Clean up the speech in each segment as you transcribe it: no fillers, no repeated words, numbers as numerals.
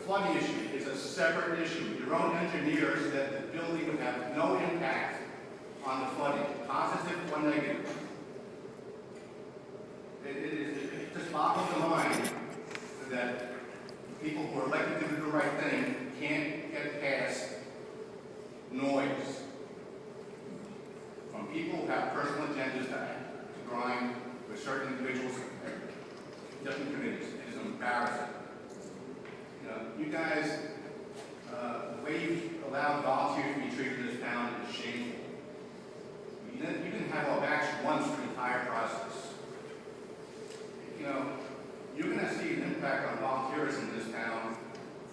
flooding issue is a separate issue. Your own engineer said the building would have no impact on the flooding, positive or negative. It just boggles the mind that people who are elected to do the right thing can't get past noise from people who have personal agendas to grind with certain individuals and different committees. It is embarrassing. You know, you guys, the way you've allowed volunteers to be treated in this town is shameful. You didn't have all action once for the entire process. You know, you're going to see an impact on volunteerism in this town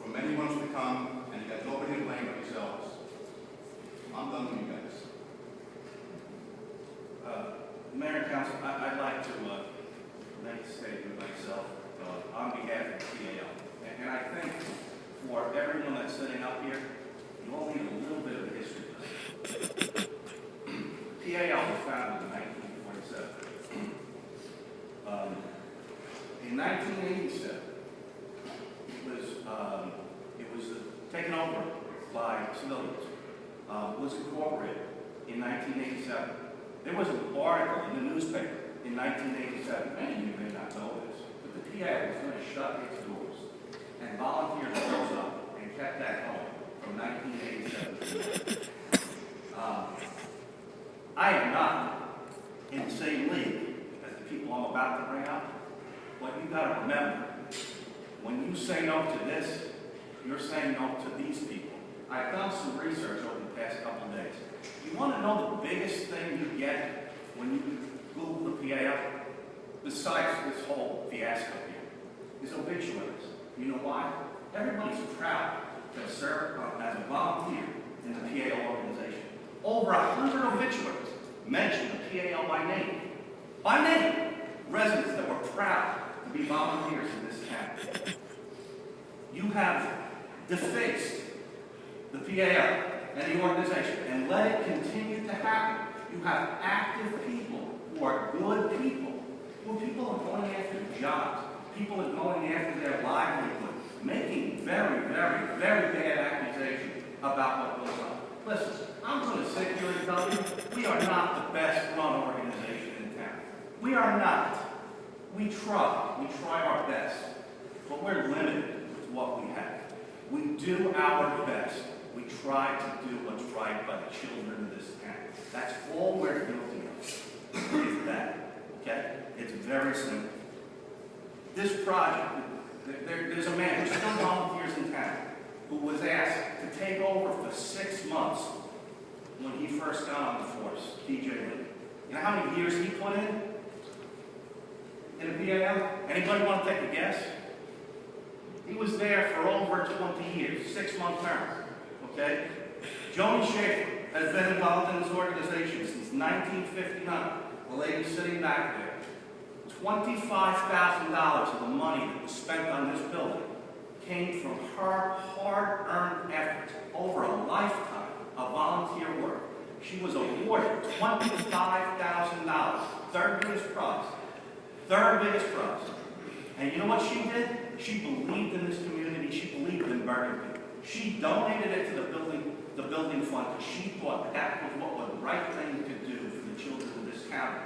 for many months to come, and you got nobody to blame but yourselves. I'm done with you guys. Mayor and Council, I'd like to make a statement myself on behalf of the PAL. And I think for everyone that's sitting up here, you all need a little bit of a history lesson. PAL was founded in 1947. In 1987, it was taken over by civilians. Was incorporated in 1987. There was an article in the newspaper in 1987. Many of you may not know this, but the PA was going to shut its doors, and volunteers rose up and kept that going from 1987. I am not in the same league as the people I'm about to bring up, but you got to remember, when you say no to this, you're saying no to these people. I've done some research over the past couple of days. You want to know the biggest thing you get when you Google the PAL? Besides this whole fiasco here, is obituaries. You know why? Everybody's proud to serve as a volunteer in the PAL organization. Over 100 obituaries mention the PAL by name. By name! Residents that were proud to be volunteers in this town. You have defaced the PAL and the organization, and let it continue to happen. You have active people who are good people, who people are going after jobs, people are going after their livelihood, making very, very, very bad accusations about what goes on. Listen, I'm going to sit here and tell you, we are not the best run organization in town. We are not. We try our best, but we're limited with what we have. We do our best. We try to do what's right by the children of this town. That's all we're guilty of, is that, okay? It's very simple. This project, there's a man who still volunteers in town who was asked to take over for 6 months when he first got on the force, DJ Lee. You know how many years he put in a PAL? Anybody want to take a guess? He was there for over 20 years, 6-month term. Okay? Joni Schaefer has been involved in this organization since 1959. The lady sitting back there. $25,000 of the money that was spent on this building came from her hard-earned efforts over a lifetime of volunteer work. She was awarded $25,000, third biggest prize. Third biggest prize. And you know what she did? She believed in this community. She believed in Bergenfield. She donated it to the building fund because she thought that was what was the right thing to do for the children of this county.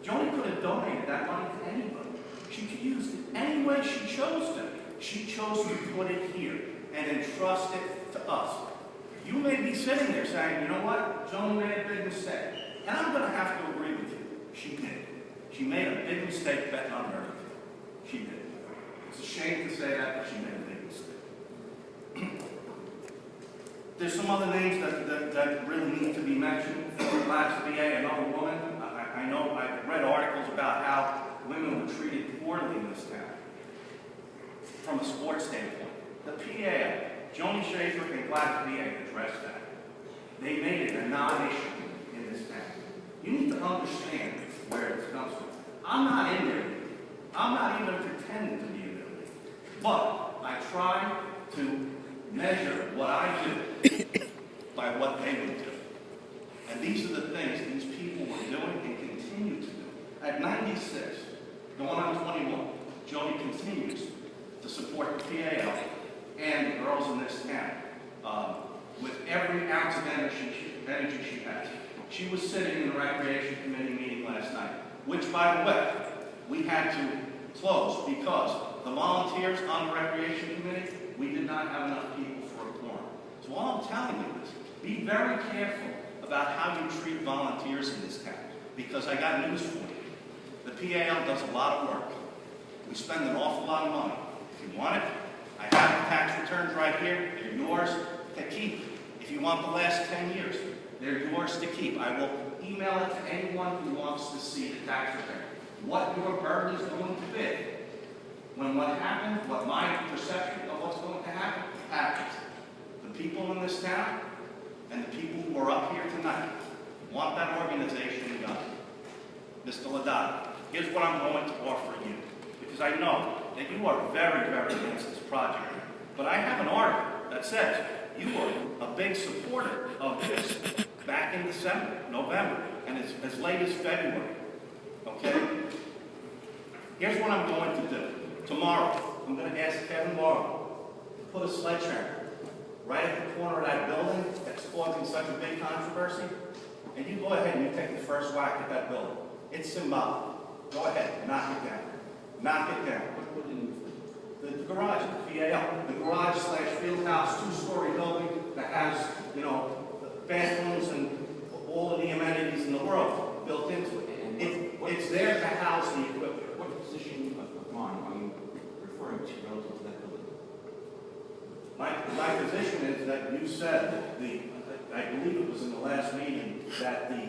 Joni could have donated that money to anybody. She could use it any way she chose to. She chose to put it here and entrust it to us. You may be sitting there saying, you know what, Joni made a big mistake. And I'm going to have to agree with you. She did. She made a big mistake betting on her. She did. It's a shame to say that, but she made a big mistake. There's some other names that really need to be mentioned. Last VA, another woman. I know I've read articles about how women were treated poorly in this town from a sports standpoint. The PA, Joni Schaefer and Glass VA addressed that. They made it a non-issue in this town. You need to understand where it comes from. I'm not in there. I'm not even pretending to be in there. But I try to measure what I do by what they would do. And these are the things these people were doing and continue to do. At 96, going on 21, Joni continues to support the PAL and girls in this town, with every ounce of energy she has. She was sitting in the Recreation Committee meeting last night, which, by the way, we had to close because the volunteers on the Recreation Committee, we did not have enough people for a quorum. So all I'm telling you is, be very careful about how you treat volunteers in this town, because I got news for you. The PAL does a lot of work. We spend an awful lot of money. If you want it, I have the tax returns right here. They're yours to keep. If you want the last 10 years, they're yours to keep. I will email it to anyone who wants to see the tax return. What your burden is going to be. When what happens, what my perception of what's going to happen, happens. The people in this town and the people who are up here tonight want that organization done. Mr. Ladada, here's what I'm going to offer you, because I know that you are very, very against this project. But I have an article that says you were a big supporter of this back in December, November, and as late as February. Okay? Here's what I'm going to do. Tomorrow, I'm going to ask Kevin Morrow to put a sledgehammer right at the corner of that building that's causing such a big controversy, and you go ahead and you take the first whack at that building. It's symbolic. Go ahead, knock it down. Knock it down. The garage, the PAL, the garage / field house, 2-story building that has, you know, bathrooms and all of the amenities in the world built into it. It's there to house the equipment. What position of mine are you referring to relative to that building? My position is that you said I believe it was in the last meeting, that the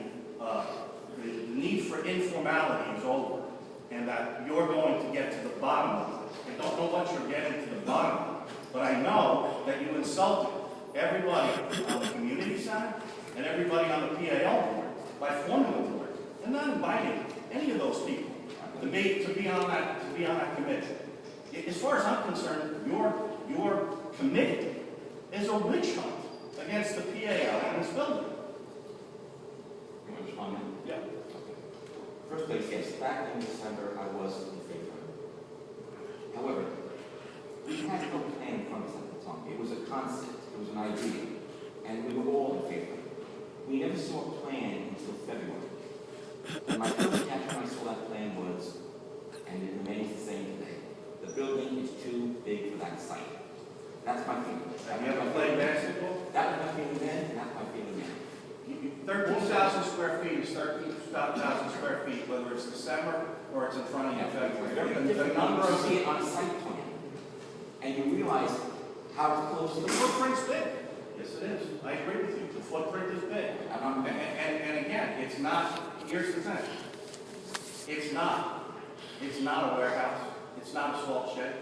need for informality is over, and that you're going to get to the bottom of it. I don't know what you're getting to the bottom of, but I know that you insulted everybody on the community side and everybody on the PAL board by forming a board and not inviting any of those people to be on that committee. As far as I'm concerned, your committee is a witch hunt against the PAL and this building. You want to respond now? Yeah. First place, yes, back in December, I was in favor. However, we had no plan in front of us at the time. It was a concept, it was an idea, and we were all in favor. We never saw a plan until February. And my first reaction when I saw that plan was, and it remains the same today, the building is too big for that site. That's my feeling. Have you ever played basketball? That was my feeling then, and that's my feeling now. 13,000 square feet is 13,000 square feet, whether it's December or it's in front of you in February. Very different when you see it on a site plan, and you realize how close The it is. footprint's big. Yes, it is. I agree with you. The footprint is big. And again, it's not, here's the thing. It's not a warehouse. It's not a salt shed.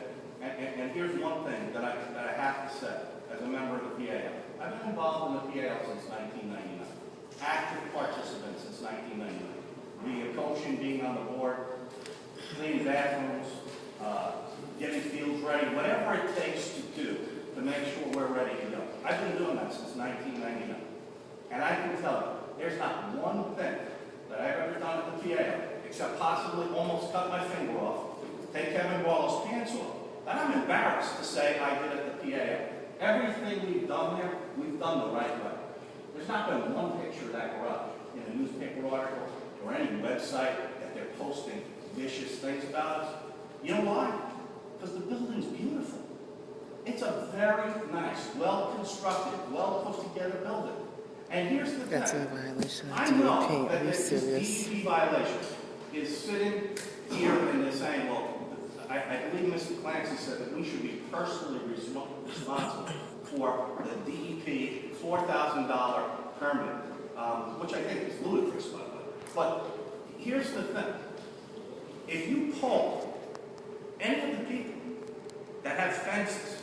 And here's one thing that I have to say as a member of the PAL. I've been involved in the PAL since 1999. Active participant since 1999. Being coaching, being on the board, cleaning bathrooms, getting fields ready, whatever it takes to do to make sure we're ready to go. I've been doing that since 1999. And I can tell you, there's not one thing that I've ever done at the PAL, except possibly almost cut my finger off, take Kevin Wallace's pants off. And I'm embarrassed to say I did at the PAL. Everything we've done there, we've done the right way. There's not been one picture of that garage in a newspaper article or any website that they're posting vicious things about us. You know why? Because the building's beautiful. It's a very nice, well-constructed, well-put-together building. And here's the thing. That's a violation of I know DEP. that Are you this serious? DEP violation is sitting here and they're saying, well, I believe Mr. Clancy said that we should be personally responsible for the DEP $4,000 permit, which I think is ludicrous, by the way. But here's the thing. If you poll any of the people that have fences